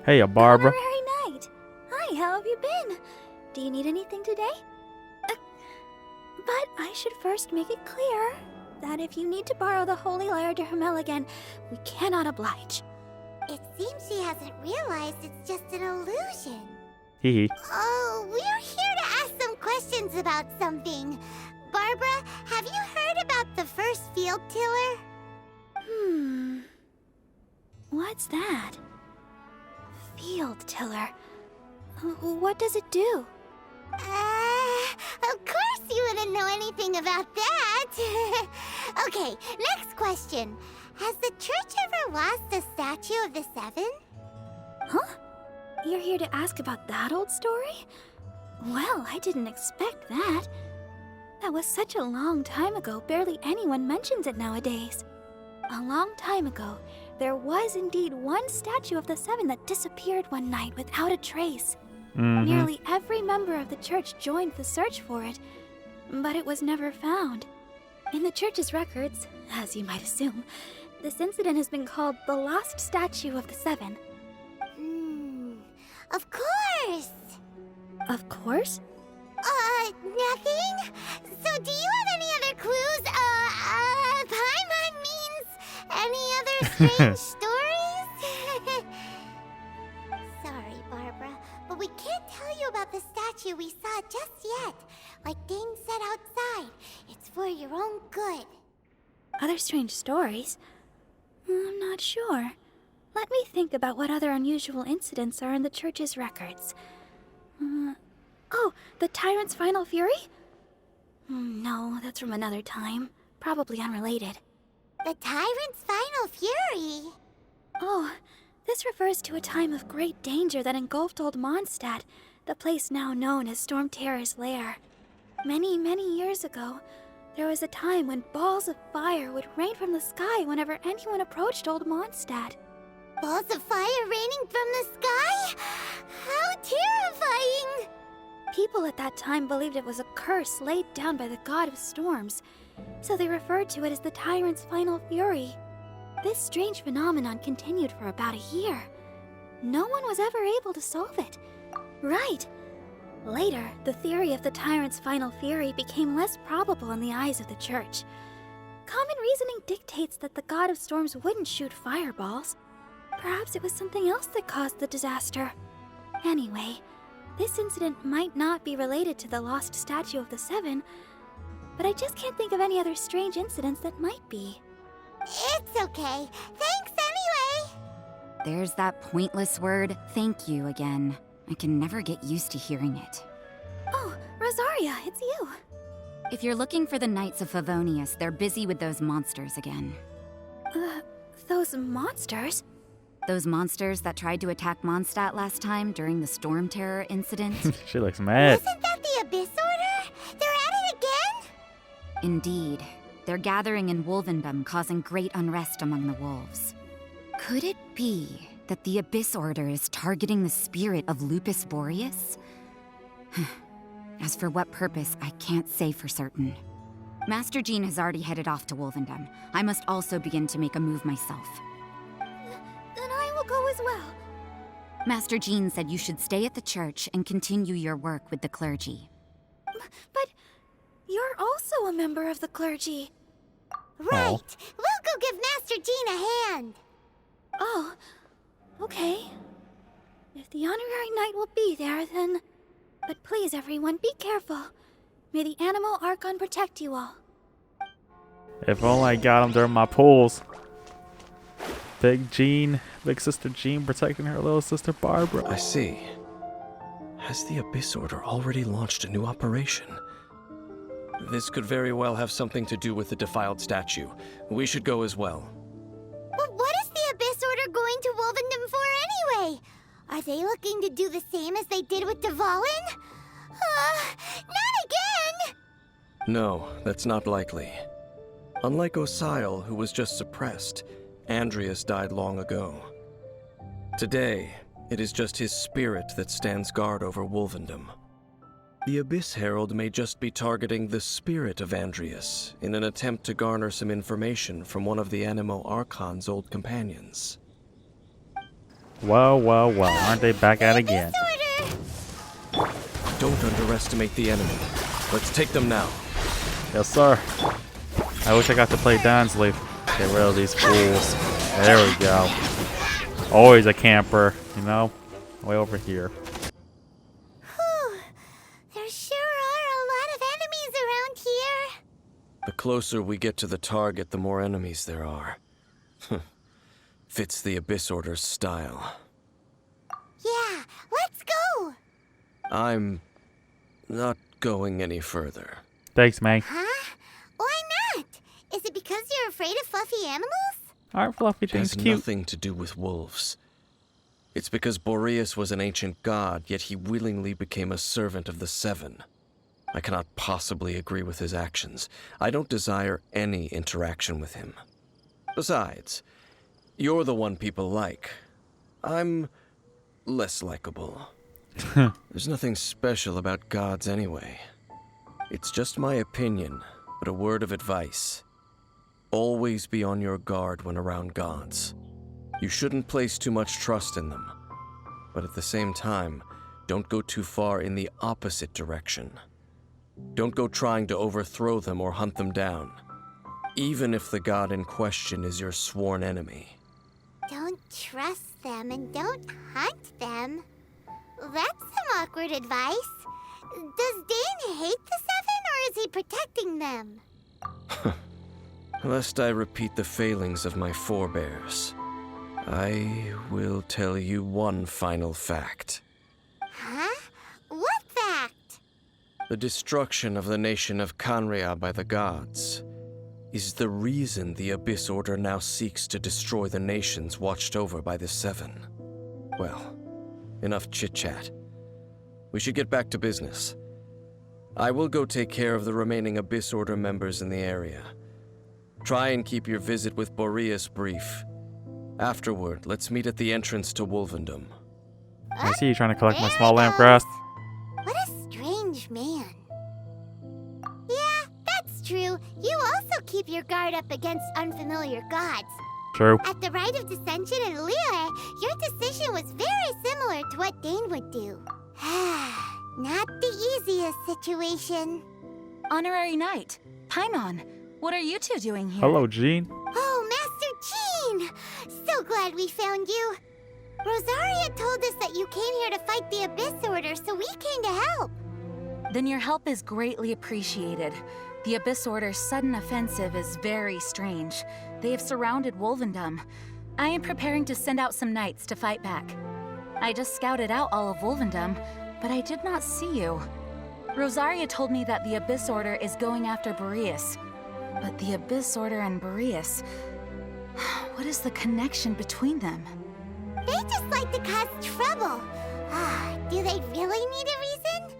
Hey, Barbara. Honorary Knight. Hi, how have you been? Do you need anything today? But I should first make it clear that if you need to borrow the Holy Lyre de Hermel again, we cannot oblige. It seems she hasn't realized it's just an illusion. Hee hee. Oh, we're here to ask some questions about something. Barbara, have you heard about the first field tiller? What's that? Field tiller. What does it do? Of course you wouldn't know anything about that. Okay, next question. Has the church ever lost a statue of the Seven? Huh? You're here to ask about that old story? Well, I didn't expect that. That was such a long time ago, barely anyone mentions it nowadays. A long time ago, there was indeed one statue of the Seven that disappeared one night without a trace. Nearly every member of the church joined the search for it, but it was never found. In the church's records, as you might assume, this incident has been called the Lost Statue of the Seven. Of course! Of course? Nothing? So do you have any other clues? Paimon means any other strange stories? Sorry, Barbara, but we can't tell you about the statue we saw just yet. Like Dane said outside, it's for your own good. Other strange stories? I'm not sure. Let me think about what other unusual incidents are in the church's records. Oh, the Tyrant's Final Fury? No, that's from another time. Probably unrelated. The Tyrant's Final Fury? Oh, this refers to a time of great danger that engulfed Old Mondstadt, the place now known as Storm Terror's lair. Many, many years ago, there was a time when balls of fire would rain from the sky whenever anyone approached Old Mondstadt. Balls of fire raining from the sky? How terrifying! People at that time believed it was a curse laid down by the god of storms, so they referred to it as the Tyrant's Final Fury. This strange phenomenon continued for about a year. No one was ever able to solve it. Right. Later, the theory of the Tyrant's Final Fury became less probable in the eyes of the church. Common reasoning dictates that the god of storms wouldn't shoot fireballs. Perhaps it was something else that caused the disaster. Anyway, this incident might not be related to the lost statue of the Seven, but I just can't think of any other strange incidents that might be. It's okay. Thanks anyway. There's that pointless word, thank you, again. I can never get used to hearing it. Oh, Rosaria, it's you. If you're looking for the Knights of Favonius, they're busy with those monsters again. Those monsters? Those monsters that tried to attack Mondstadt last time during the Storm Terror incident? She looks mad. Wasn't that the Abyss Order? They're at it again? Indeed. They're gathering in Wolvendom, causing great unrest among the wolves. Could it be that the Abyss Order is targeting the spirit of Lupus Boreas? As for what purpose, I can't say for certain. Master Jean has already headed off to Wolvendom. I must also begin to make a move myself. Then I will go as well. Master Jean said you should stay at the church and continue your work with the clergy. But you're also a member of the clergy. Right. We'll go give Master Jean a hand. Oh, okay. If the Honorary Knight will be there, then... But please, everyone, be careful. May the Animal Archon protect you all. If only I got him during my pulls. Big sister Jean protecting her little sister Barbara. I see. Has the Abyss Order already launched a new operation? This could very well have something to do with the defiled statue. We should go as well. But what is the Abyss Order going to Wolvendom for anyway? Are they looking to do the same as they did with Dvalin? Not again! No, that's not likely. Unlike Osile, who was just suppressed, Andreas died long ago. Today, it is just his spirit that stands guard over Wolvendom. The Abyss Herald may just be targeting the spirit of Andreas in an attempt to garner some information from one of the Animo Archon's old companions. Well, well, well. Aren't they back at it again? Disorder! Don't underestimate the enemy. Let's take them now. Yes, sir. I wish I got to play Dansley. Get rid of these fools. There we go. Always a camper, you know? Way over here. Whew. There sure are a lot of enemies around here. The closer we get to the target, the more enemies there are. Fits the Abyss Order's style. Yeah, let's go! I'm not going any further. Thanks, May. Huh? Why not? Is it because you're afraid of fluffy animals? Aren't fluffy It things has cute? nothing to do with wolves. It's because Boreas was an ancient god, yet he willingly became a servant of the Seven. I cannot possibly agree with his actions. I don't desire any interaction with him. Besides, you're the one people like. I'm less likable. There's nothing special about gods anyway. It's just my opinion, but a word of advice. Always be on your guard when around gods. You shouldn't place too much trust in them. But at the same time, don't go too far in the opposite direction. Don't go trying to overthrow them or hunt them down, even if the god in question is your sworn enemy. Don't trust them and don't hunt them. That's some awkward advice. Does Dane hate the Seven, or is he protecting them? Lest I repeat the failings of my forebears, I will tell you one final fact. Huh? What fact? The destruction of the nation of Canria by the gods is the reason the Abyss Order now seeks to destroy the nations watched over by the Seven. Well, enough chit-chat. We should get back to business. I will go take care of the remaining Abyss Order members in the area. Try and keep your visit with Boreas brief. Afterward, let's meet at the entrance to Wolvendom. I see you trying to collect my small lamp grass. What a strange man. Yeah, that's true. You also keep your guard up against unfamiliar gods. True. At the Rite of Dissension in Liyue, your decision was very similar to what Dane would do. Not the easiest situation. Honorary Knight, Paimon, what are you two doing here? Hello, Jean. Oh, Master Jean! So glad we found you. Rosaria told us that you came here to fight the Abyss Order, so we came to help. Then your help is greatly appreciated. The Abyss Order's sudden offensive is very strange. They have surrounded Wolvendom. I am preparing to send out some knights to fight back. I just scouted out all of Wolvendom, but I did not see you. Rosaria told me that the Abyss Order is going after Boreas. But the Abyss Order and Boreas... what is the connection between them? They just like to cause trouble. Do they really need a reason?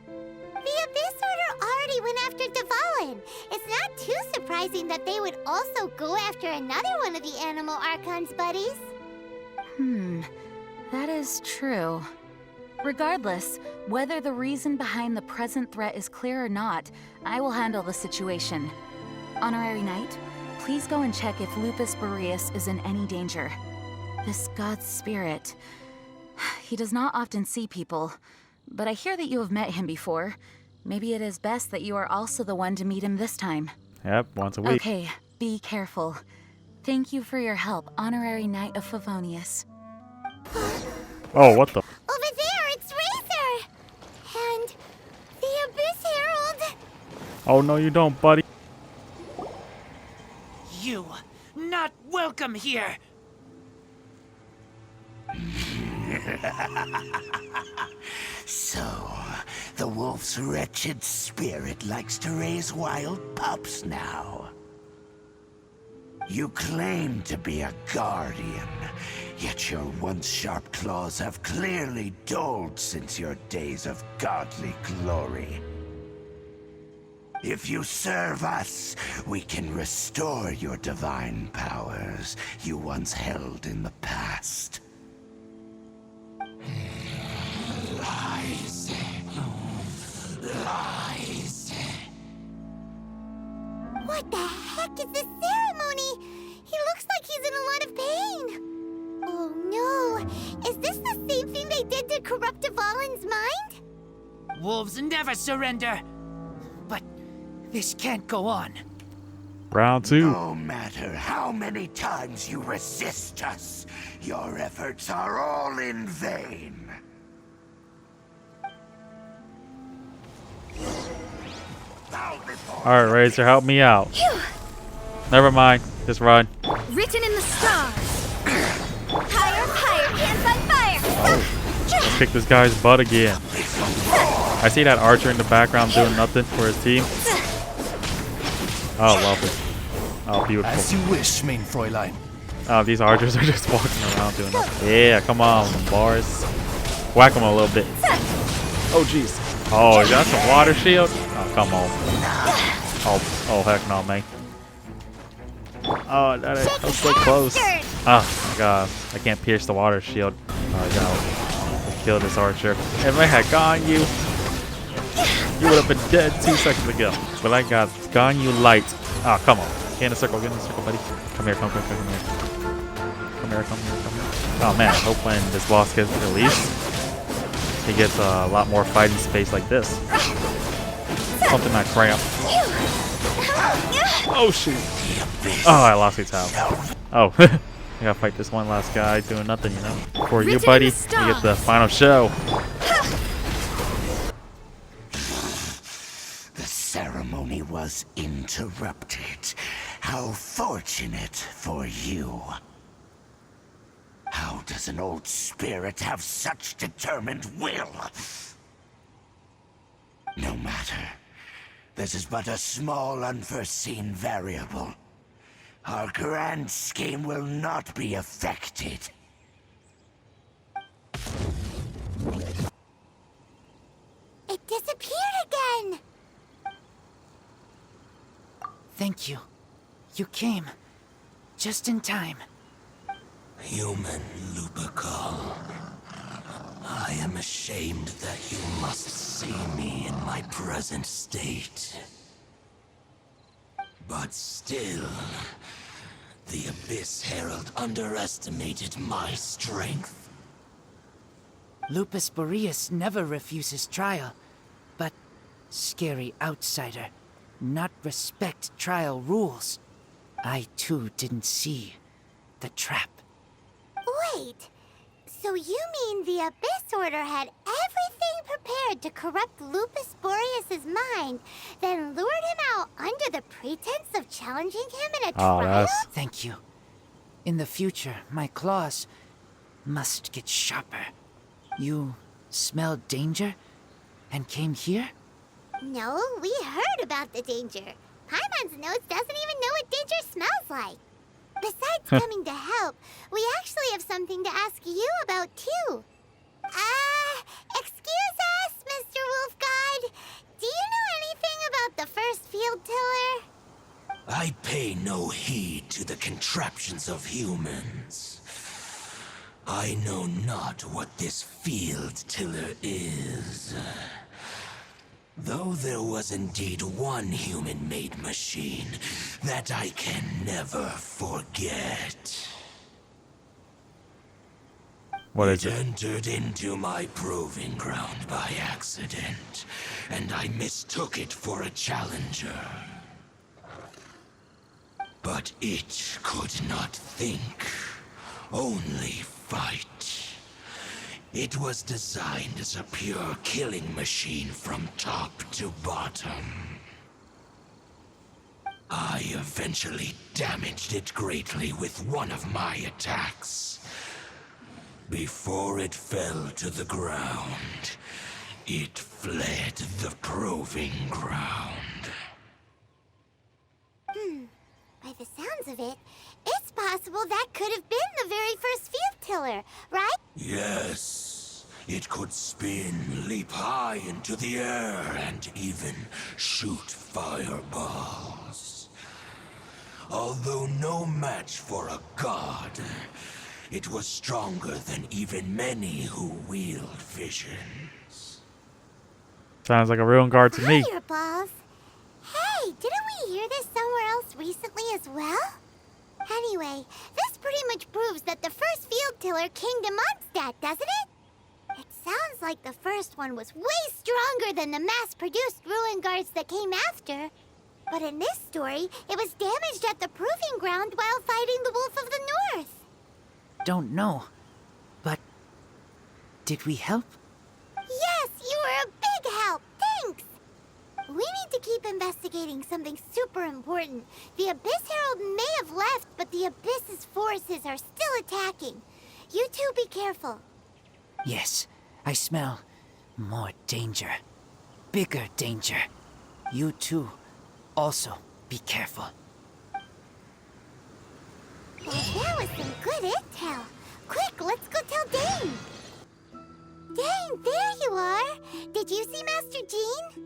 The Abyss Order already went after Dvalin. It's not too surprising that they would also go after another one of the Animal Archon's buddies. That is true. Regardless, whether the reason behind the present threat is clear or not, I will handle the situation. Honorary Knight, please go and check if Lupus Boreas is in any danger. This god's spirit... he does not often see people, but I hear that you have met him before. Maybe it is best that you are also the one to meet him this time. Yep, once a week. Okay, be careful. Thank you for your help, Honorary Knight of Favonius. Oh, what the? Over there, it's Razor! And the Abyss Herald! Oh, no, you don't, buddy. You not welcome here. So, the wolf's wretched spirit likes to raise wild pups now. You claim to be a guardian, yet your once sharp claws have clearly dulled since your days of godly glory. If you serve us, we can restore your divine powers you once held in the past. Lies. Lies. What the heck is this ceremony? He looks like he's in a lot of pain. Oh no, is this they did to corrupt Dvalin's mind? Wolves never surrender. But this can't go on. Round 2. No matter how many times you resist us, your efforts are all in vain. Alright, Razor, help me out. Never mind. Just run. Written in the stars. Higher, higher, hands on fire. Let's kick this guy's butt again. I see that archer in the background doing nothing for his team. Oh, lovely. Oh, As beautiful. you wish, main Fräulein. Oh, these archers are just walking around doing nothing. Yeah, come on, bars. Whack them a little bit. Oh, jeez. Oh, you got some water shield? Oh, come on. Oh, heck no, man. Oh, that was so close. Oh, my God. I can't pierce the water shield. Oh, I gotta kill this archer. If I had Ganyu, you would have been dead 2 seconds ago. But I got Ganyu light. Oh, come on. Get in the circle, buddy. Come here, come here. Come here. Oh, man. I hope when this boss gets released, he gets a lot more fighting space like this. Something like cramp. Oh, shoot. Oh, I lost his house. Oh, I gotta fight this one last guy doing nothing, you know. For you, buddy, you get the final show. The ceremony was interrupted. How fortunate for you. How does an old spirit have such determined will? No matter. This is but a small unforeseen variable. Our grand scheme will not be affected. It disappeared again! Thank you. You came. Just in time. Human Lupercal, I am ashamed that you must see me in my present state. But still, the Abyss Herald underestimated my strength. Lupus Boreas never refuses trial, but scary outsider, not respect trial rules. I too didn't see the trap. Wait, so you mean the Abyss Order had everything prepared to corrupt Lupus Boreas' mind, then lured him out under the pretense of challenging him in a trial? that's... Thank you. In the future, my claws must get sharper. You smelled danger and came here? No, we heard about the danger. Paimon's nose doesn't even know what danger smells like. Besides coming to help, we actually have something to ask you about, too. Excuse us, Mr. Wolf God. Do you know anything about the first field tiller? I pay no heed to the contraptions of humans. I know not what this field tiller is. Though there was indeed one human-made machine that I can never forget. What is It it? entered into my proving ground by accident, and I mistook it for a challenger. But it could not think, only fight. It was designed as a pure killing machine from top to bottom. I eventually damaged it greatly with one of my attacks. Before it fell to the ground, it fled the proving ground. By the sounds of it, it's possible that could have been the very first field tiller, right? Yes, it could spin, leap high into the air, and even shoot fireballs. Although no match for a god, it was stronger than even many who wield visions. Sounds like a ruined guard to me. Fireballs? Hey, didn't we hear this somewhere else recently as well? Anyway, this pretty much proves that the first field tiller came to Mondstadt, doesn't it? seems like the first one was way stronger than the mass-produced ruin guards that came after. But in this story, it was damaged at the proving ground while fighting the Wolf of the North. Don't know. But did we help? Yes, you were a big help. Thanks. We need to keep investigating something super important. The Abyss Herald may have left, but the Abyss's forces are still attacking. You two be careful. Yes, I smell more danger. Bigger danger. You too. Also, be careful. Well, that was some good intel. Quick, let's go tell Dane. Dane, there you are. Did you see Master Jean?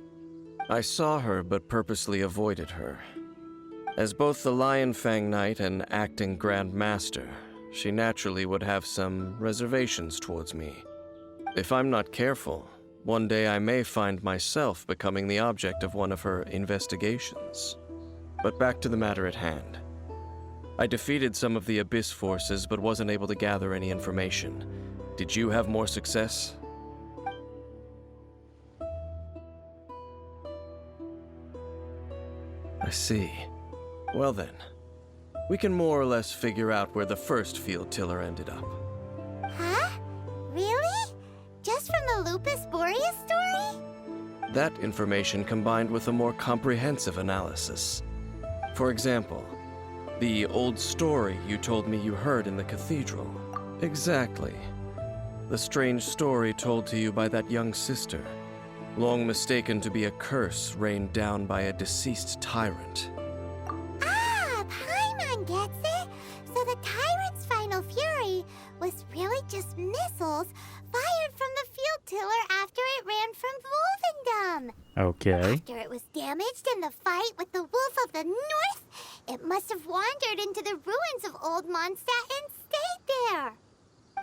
I saw her, but purposely avoided her. As both the Lion Fang Knight and acting Grand Master, she naturally would have some reservations towards me. If I'm not careful, one day I may find myself becoming the object of one of her investigations. But back to the matter at hand. I defeated some of the Abyss forces, but wasn't able to gather any information. Did you have more success? I see. Well then, we can more or less figure out where the first field tiller ended up. Huh? Really? Just from the Lupus Boreas story? That information combined with a more comprehensive analysis. For example, the old story you told me you heard in the cathedral. Exactly. The strange story told to you by that young sister, long mistaken to be a curse rained down by a deceased tyrant. Ah, Paimon gets it. So the tyrant's final fury was really just missiles fired from the field tiller after it ran from Wolvendom. Okay. After it was damaged in the fight with the Wolf of the North, it must have wandered into the ruins of Old Mondstadt and stayed there.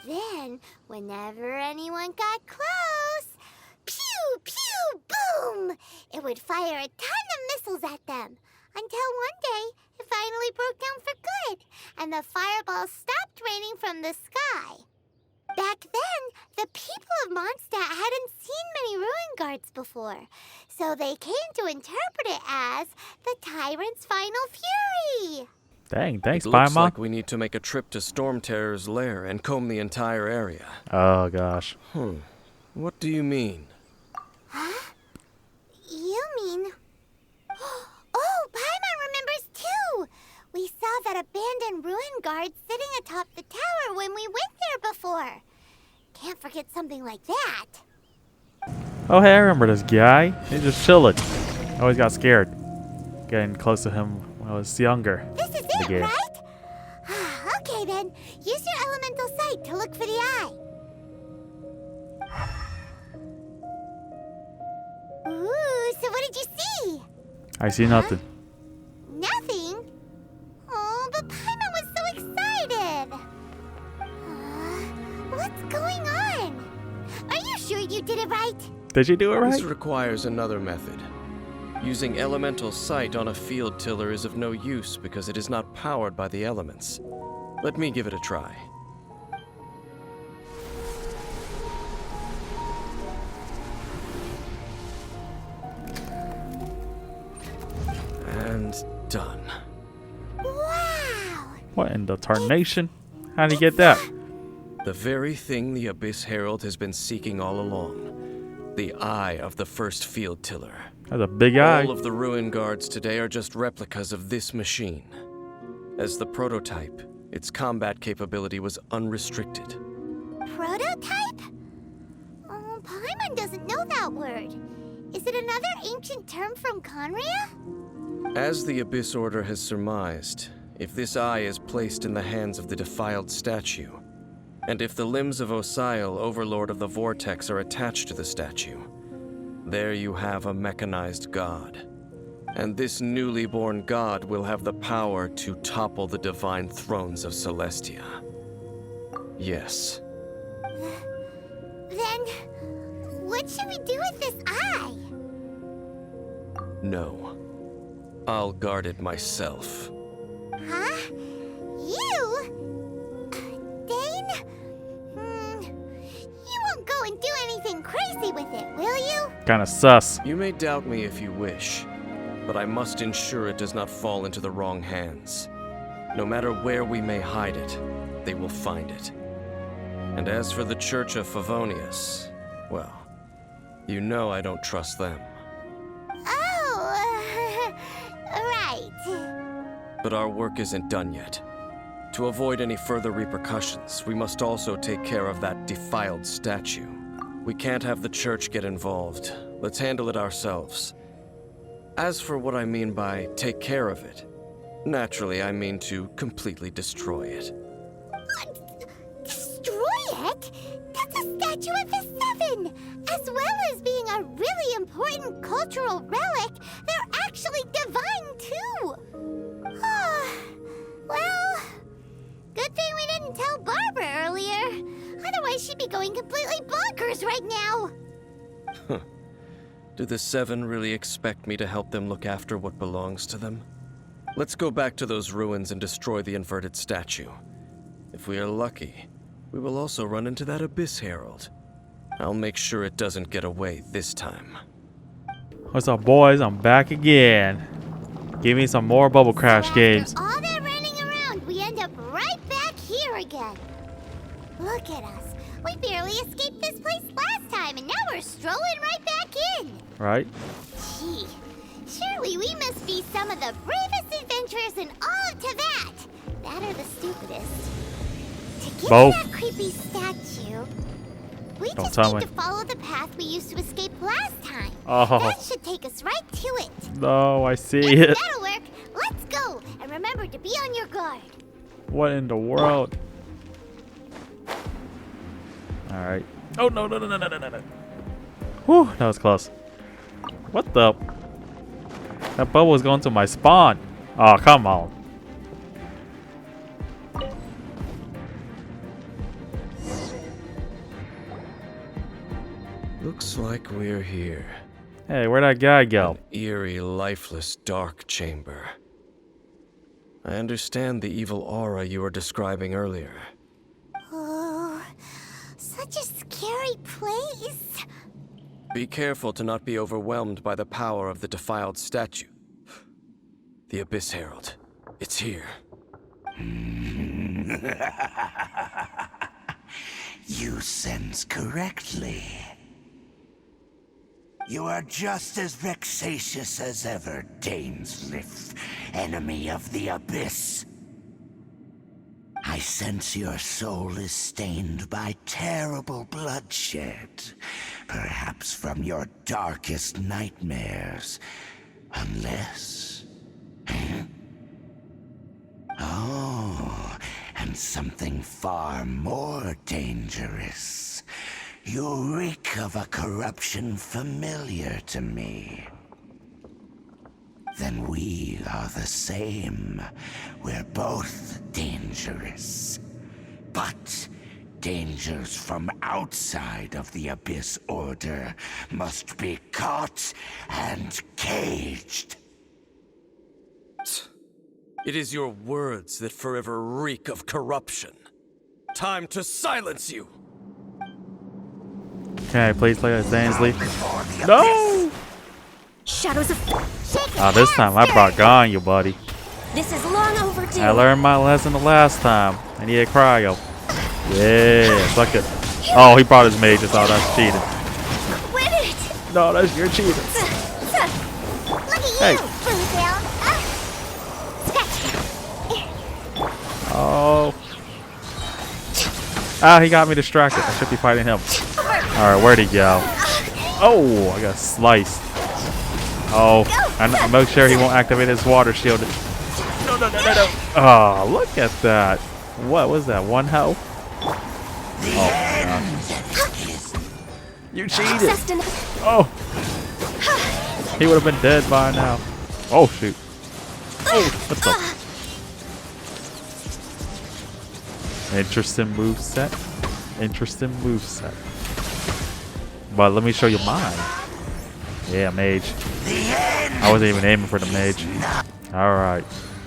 Then, whenever anyone got close, pew, pew, boom! It would fire a ton of missiles at them. Until one day, it finally broke down for good, and the fireballs stopped raining from the sky. Back then, the people of Mondstadt hadn't seen many ruin guards before, so they came to interpret it as the tyrant's final fury. Dang, thanks, It looks Paimon. like we need to make a trip to Storm Terror's lair and comb the entire area. Oh, gosh. What do you mean? Huh? You mean... Oh, Paimon remembers too! We saw that abandoned ruin guard sitting atop the tower when we went there before. Can't forget something like that. Oh, hey, I remember this guy. He's just chilling. I always got scared getting close to him when I was younger. This is in the it, game. right? Okay then, use your elemental sight to look for the eye. Ooh, so what did you see? I see nothing. Nothing? Oh, but Paimon was so excited. What's going on? Are you sure you did it right? Did you do it right? This requires another method. Using elemental sight on a field tiller is of no use because it is not powered by the elements. Let me give it a try. And done. Wow! What in the tarnation? How'd you get that? The very thing the Abyss Herald has been seeking all along. The eye of the first field tiller. That's a big eye. All of the ruin guards today are just replicas of this machine. As the prototype, its combat capability was unrestricted. Prototype? Oh, Paimon doesn't know that word. Is it another ancient term from Conria? As the Abyss Order has surmised, if this eye is placed in the hands of the defiled statue, and if the limbs of Osial, Overlord of the Vortex, are attached to the statue, there you have a mechanized god. And this newly born god will have the power to topple the divine thrones of Celestia. Yes. Then, what should we do with this eye? No. I'll guard it myself. Huh? You? Dane? You won't go and do anything Kinda sus. You may doubt me if you wish, but I must ensure it does not fall into the wrong hands. No matter where we may hide it, they will find it. And as for the Church of Favonius, well, you know I don't trust them. Oh, right. But our work isn't done yet. To avoid any further repercussions, we must also take care of that defiled statue. We can't have the church get involved. Let's handle it ourselves. As for what I mean by take care of it, naturally I mean to completely destroy it. Destroy it? That's a statue of the Seven! As well as being a really important cultural relic, they're actually divine too! Well, good thing we didn't tell Barbara earlier. Otherwise she'd be going completely bonkers right now! Do the Seven really expect me to help them look after what belongs to them? Let's go back to those ruins and destroy the inverted statue. If we are lucky, we will also run into that Abyss Herald. I'll make sure it doesn't get away this time. What's up, boys? I'm back again. Give me some more Bubble Crash games. After all that running around, we end up right back here again. Look at us. We barely escaped this place last time, and now we're strolling right back in. Right? Gee, surely we must be some of the bravest adventurers in all of Teyvat. That or the stupidest. To get Both. to that creepy statue, we Don't just tell need me. to follow the path we used to escape last time. Oh. That should take us right to it. No, I see If it. that'll work, let's go. And remember to be on your guard. What in the world? Alright. Oh, no. Whew, that was close. What the? That bubble was going to my spawn. Oh, come on. Looks like we're here. Hey, where'd that guy go? An eerie, lifeless, dark chamber. I understand the evil aura you were describing earlier. Oh, such a scary place. Be careful to not be overwhelmed by the power of the defiled statue. The Abyss Herald. It's here. You sense correctly. You are just as vexatious as ever, Dainsleif, enemy of the Abyss. I sense your soul is stained by terrible bloodshed, perhaps from your darkest nightmares, unless... Oh, and something far more dangerous. You reek of a corruption familiar to me. Then we are the same. We're both dangerous. But dangers from outside of the Abyss Order must be caught and caged. It is your words that forever reek of corruption. Time to silence you! Can I please play as Dainsleif? No! Shadows of... This time I brought Ganyu, buddy. This is long overdue. I learned my lesson the last time. I need a cryo. Yeah, suck it. Oh, he brought his mages. Oh, that's cheating. Win it! No, that's your cheating. Look at you, Hey. Boozle. Oh. Ah, he got me distracted. I should be fighting him. Alright, where'd he go? Oh, I got sliced. Oh, I'm make sure he won't activate his water shield. No. Oh, look at that. What was that? One health? Oh, God. You cheated. Oh. He would have been dead by now. Oh, shoot. Oh, what's up? Interesting moveset. But let me show you mine. Yeah, mage. I wasn't even aiming for the mage. Alright.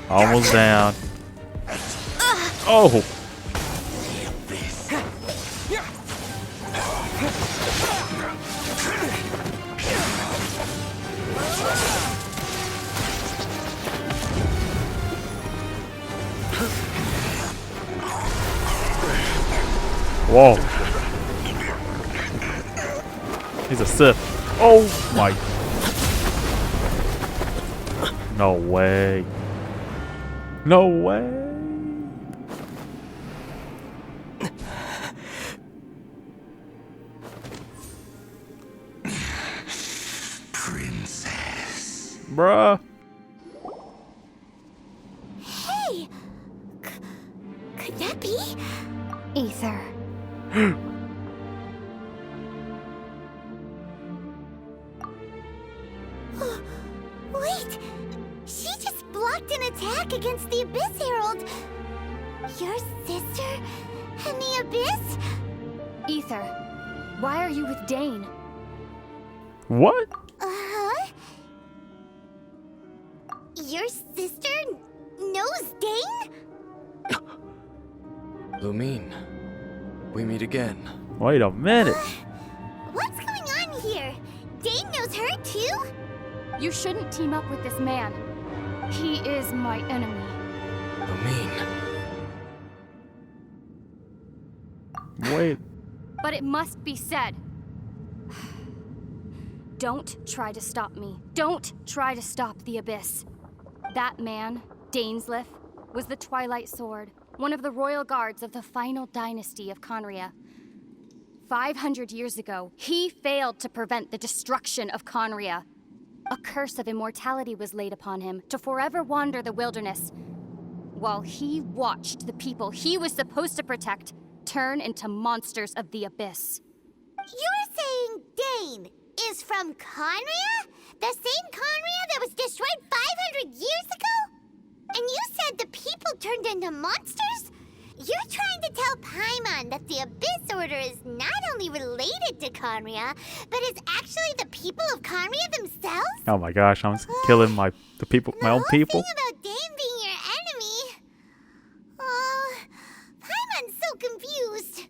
Almost down. Oh! Whoa. He's a Sith. Oh my. No way. No way. Princess. Bruh. Hey! Could that be? Aether. Wait! She just blocked an attack against the Abyss Herald! Your sister and the Abyss? Aether, why are you with Dane? What? Uh-huh. Your sister knows Dane? Lumine, we meet again. Wait a minute. What's going on here? Dane knows her too? You shouldn't team up with this man. He is my enemy. Lumine. Wait. But it must be said. Don't try to stop me. Don't try to stop the Abyss. That man, Dainsleif, was the Twilight Sword, one of the royal guards of the final dynasty of Conria. 500 years ago, he failed to prevent the destruction of Conria. A curse of immortality was laid upon him to forever wander the wilderness, while he watched the people he was supposed to protect turn into monsters of the Abyss. You're saying Dane is from Conria? The same Conria that was destroyed 500 years ago? And you said the people turned into monsters? You're trying to tell Paimon that the Abyss Order is not only related to Conria, but is actually the people of Conria themselves? Oh my gosh, I'm killing my own people. The whole thing about Dane being your enemy. Oh, Paimon's so confused.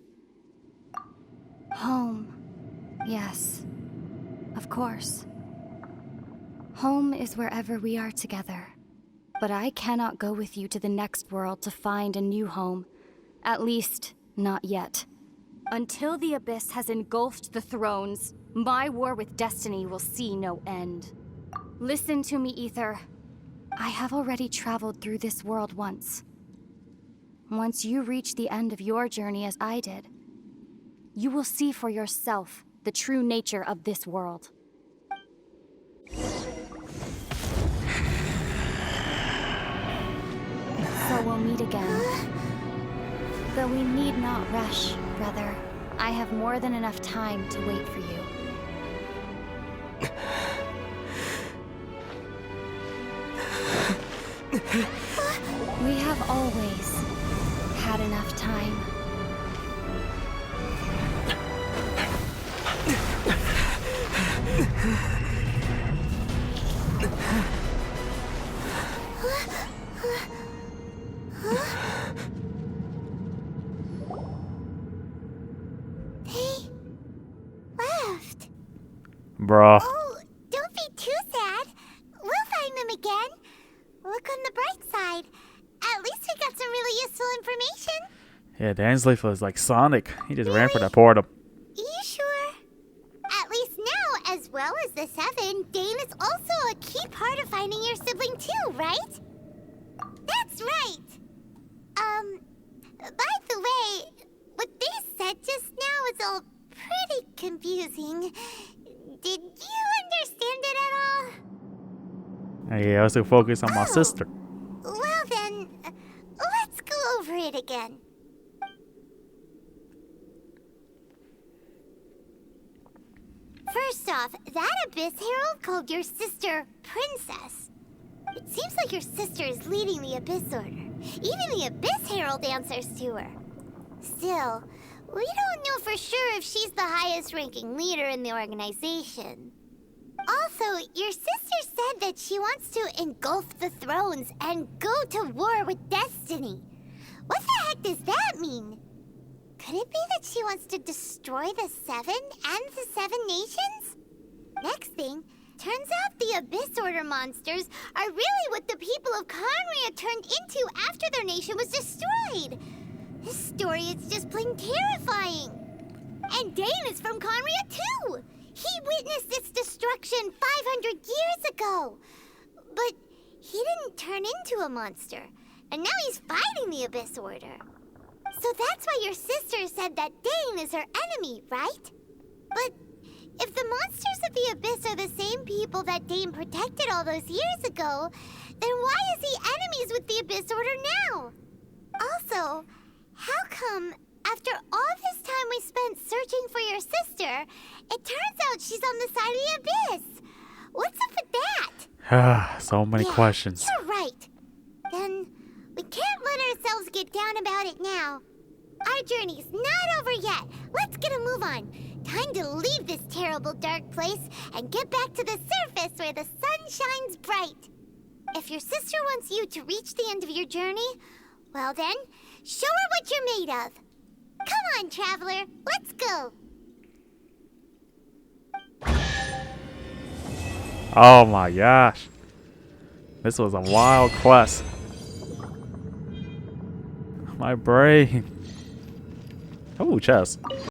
Home. Yes. Of course. Home is wherever we are together. But I cannot go with you to the next world to find a new home. At least, not yet. Until the Abyss has engulfed the thrones, my war with destiny will see no end. Listen to me, Aether. I have already traveled through this world once. Once you reach the end of your journey as I did, you will see for yourself the true nature of this world. So we'll meet again. Though we need not rush, brother. I have more than enough time to wait for you. We have always had enough time. They left. Bruh. Oh, don't be too sad. We'll find them again. Look on the bright side. At least we got some really useful information. Yeah, Dainsleif was like Sonic. He just ran for that portal. You sure? At least now, as well as the Seven, Dane is also a key part of finding your sibling too, right? That's right. By the way, what they said just now is all pretty confusing. Did you understand it at all? Yeah, I was to focus on my sister. Well then, let's go over it again. First off, that Abyss Herald called your sister Princess. It seems like your sister is leading the Abyss Order. Even the Abyss Herald answers to her. Still, we don't know for sure if she's the highest-ranking leader in the organization. Also, your sister said that she wants to engulf the thrones and go to war with destiny. What the heck does that mean? Could it be that she wants to destroy the Seven and the Seven Nations? Next thing, turns out the Abyss Order monsters are really what the people of Conria turned into after their nation was destroyed. This story is just plain terrifying. And Dane is from Conria too. He witnessed its destruction 500 years ago. But he didn't turn into a monster. And now he's fighting the Abyss Order. So that's why your sister said that Dane is her enemy, right? But if the monsters of the Abyss are the same people that Dane protected all those years ago, then why is he enemies with the Abyss Order now? Also, how come after all this time we spent searching for your sister, it turns out she's on the side of the Abyss? What's up with that? So many questions. You're right. Then we can't let ourselves get down about it now. Our journey's not over yet. Let's get a move on. Time to leave this terrible dark place and get back to the surface where the sun shines bright. If your sister wants you to reach the end of your journey, well then, show her what you're made of. Come on, traveler. Let's go. Oh my gosh. This was a wild quest. My brain. Oh, chest.